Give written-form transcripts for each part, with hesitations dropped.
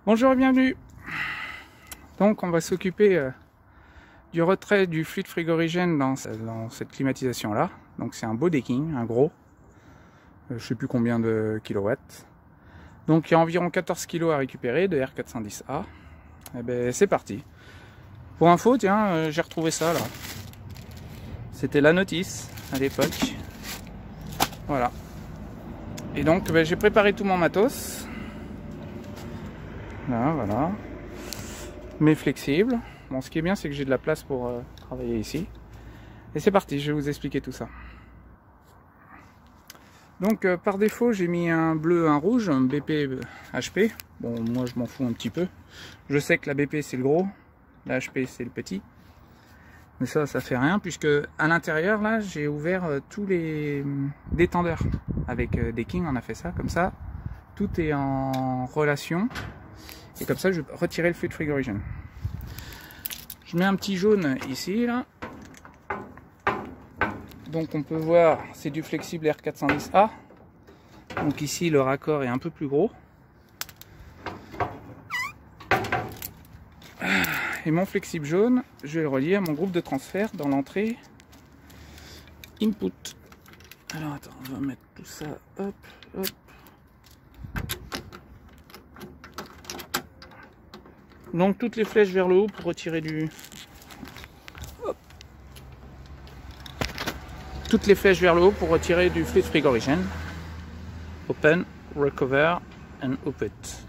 Bonjour et bienvenue. Donc on va s'occuper du retrait du fluide frigorigène dans cette climatisation là. Donc c'est un beau decking, un gros, je sais plus combien de kilowatts. Donc il y a environ 14 kg à récupérer de R410A. Et ben c'est parti. Pour info, tiens, j'ai retrouvé ça là. C'était la notice à l'époque. Voilà. Et donc ben, j'ai préparé tout mon matos. Là, voilà. Mais flexible. Bon, ce qui est bien, c'est que j'ai de la place pour travailler ici. Et c'est parti, je vais vous expliquer tout ça. Donc, par défaut, j'ai mis un bleu, un rouge, un BP HP. Bon, moi, je m'en fous un petit peu. Je sais que la BP, c'est le gros. La HP, c'est le petit. Mais ça fait rien, puisque à l'intérieur, là, j'ai ouvert tous les détendeurs. Avec Decking, on a fait ça, comme ça. Tout est en relation. Et comme ça, je vais retirer le fluide frigorigène. Je mets un petit jaune ici, là. Donc on peut voir, c'est du flexible R410A. Donc ici, le raccord est un peu plus gros. Et mon flexible jaune, je vais le relier à mon groupe de transfert dans l'entrée input. Alors attends, on va mettre tout ça, hop, hop. Donc toutes les flèches vers le haut pour retirer du... Hop. Toutes les flèches vers le haut pour retirer du fluide frigorigène. Open, recover and up it.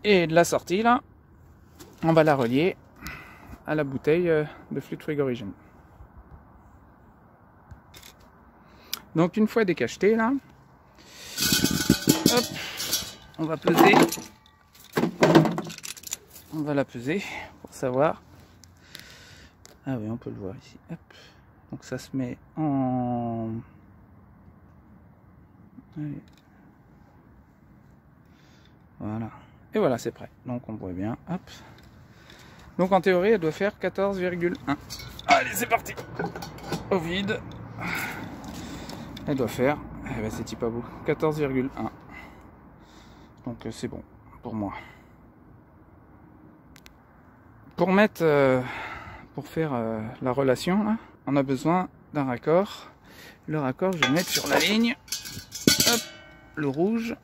Et de la sortie là, on va la relier à la bouteille de fluide frigorigène. Donc une fois décacheté là, hop, on va peser. On va la peser pour savoir. Ah oui, on peut le voir ici. Hop. Donc ça se met en... Allez. Voilà. Et voilà, c'est prêt. Donc on voit bien. Hop. Donc en théorie, elle doit faire 14,1. Allez, c'est parti. Au vide. Elle doit faire... Eh ben, c'est pas beau. 14,1. Donc c'est bon pour moi. Pour mettre, pour faire la relation, là, on a besoin d'un raccord. Le raccord, je vais le mettre sur la ligne. Hop, le rouge.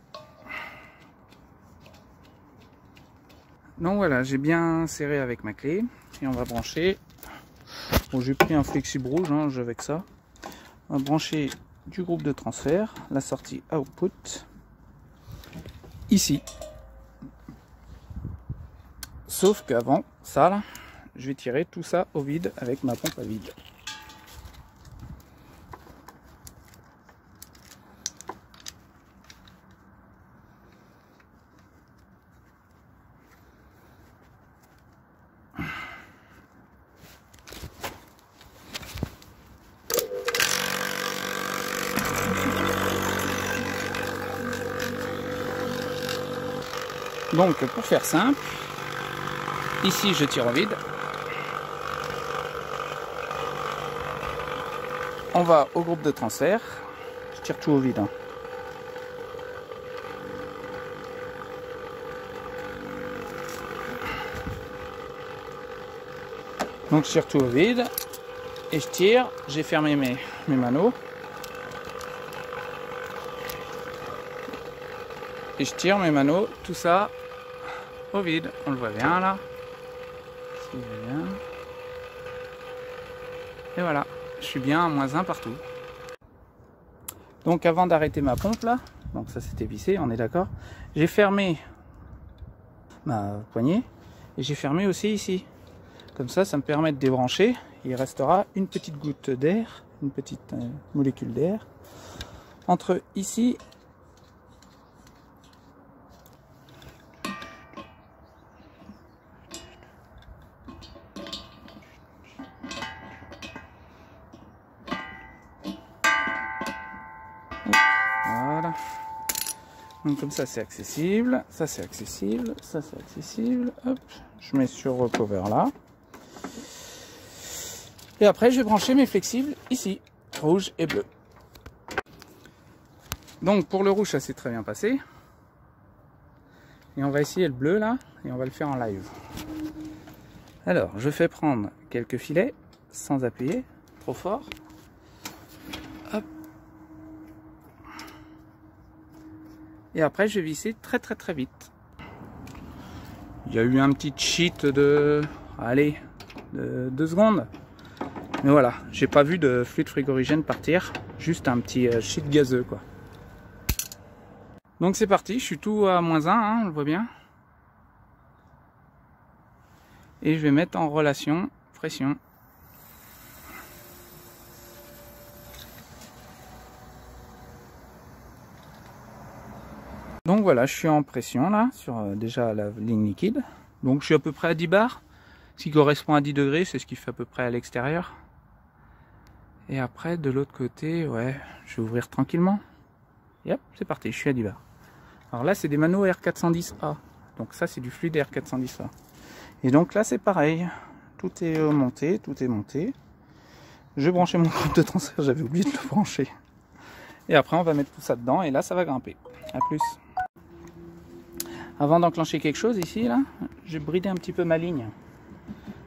Donc voilà, j'ai bien serré avec ma clé. Et on va brancher. Bon, j'ai pris un flexible rouge, hein, je vais avec ça. On va brancher du groupe de transfert, la sortie output. Ici. Sauf qu'avant ça, là, je vais tirer tout ça au vide avec ma pompe à vide. Donc pour faire simple, ici je tire au vide. On va au groupe de transfert. Je tire tout au vide. Hein. Donc je tire tout au vide. Et je tire. J'ai fermé mes manos. Et je tire mes manos. Tout ça au vide. On le voit bien là. Et voilà. Je suis bien à -1 partout. Donc avant d'arrêter ma pompe là, donc ça c'était vissé, on est d'accord. J'ai fermé ma poignée et j'ai fermé aussi ici. Comme ça me permet de débrancher. Il restera une petite goutte d'air, une petite molécule d'air entre ici. Voilà. Donc comme ça c'est accessible, ça c'est accessible, ça c'est accessible. Hop, je mets sur recover là. Et après je vais brancher mes flexibles ici, rouge et bleu. Donc pour le rouge ça s'est très bien passé. Et on va essayer le bleu là, et on va le faire en live. Alors, je fais prendre quelques filets, sans appuyer, trop fort. Hop. Et après, je vais visser très vite. Il y a eu un petit cheat de... allez, de 2 secondes. Mais voilà, j'ai pas vu de fluide frigorigène partir. Juste un petit cheat gazeux, quoi. Donc c'est parti, je suis tout à -1, hein, on le voit bien. Et je vais mettre en relation pression. Donc voilà, je suis en pression là, sur déjà la ligne liquide. Donc je suis à peu près à 10 bars, ce qui correspond à 10 degrés, c'est ce qui fait à peu près à l'extérieur. Et après de l'autre côté, ouais, je vais ouvrir tranquillement. Et hop, c'est parti, je suis à 10 bars. Alors là, c'est des Mano R410A. Donc ça, c'est du fluide R410A. Et donc là, c'est pareil. Tout est monté, tout est monté. Je vais brancher mon groupe de transfert, j'avais oublié de le brancher. Et après, on va mettre tout ça dedans et là, ça va grimper. A plus. Avant d'enclencher quelque chose ici, là, j'ai bridé un petit peu ma ligne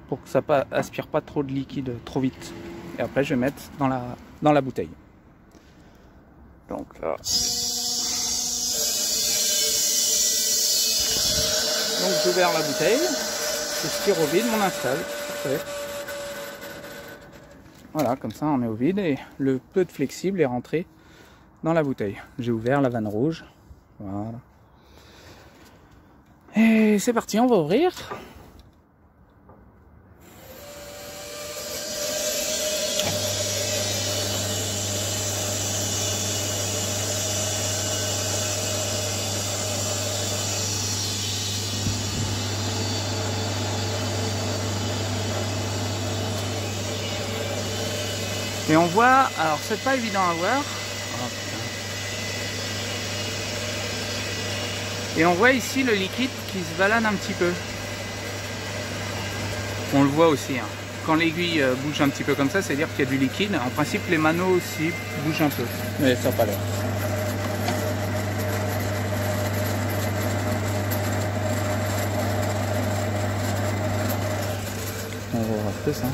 pour que ça aspire pas trop de liquide trop vite. Et après, je vais mettre dans la bouteille. Donc là... Donc j'ai ouvert la bouteille, je tire au vide mon install, parfait. Voilà, comme ça on est au vide et le peu de flexible est rentré dans la bouteille. J'ai ouvert la vanne rouge, voilà. Et c'est parti, on va ouvrir. Et on voit, alors c'est pas évident à voir. Oh, et on voit ici le liquide qui se balade un petit peu. On le voit aussi, hein. Quand l'aiguille bouge un petit peu comme ça, c'est à dire qu'il y a du liquide. En principe, les manos aussi bougent un peu. Mais ça n'a pas l'air. On va voir un peu ça.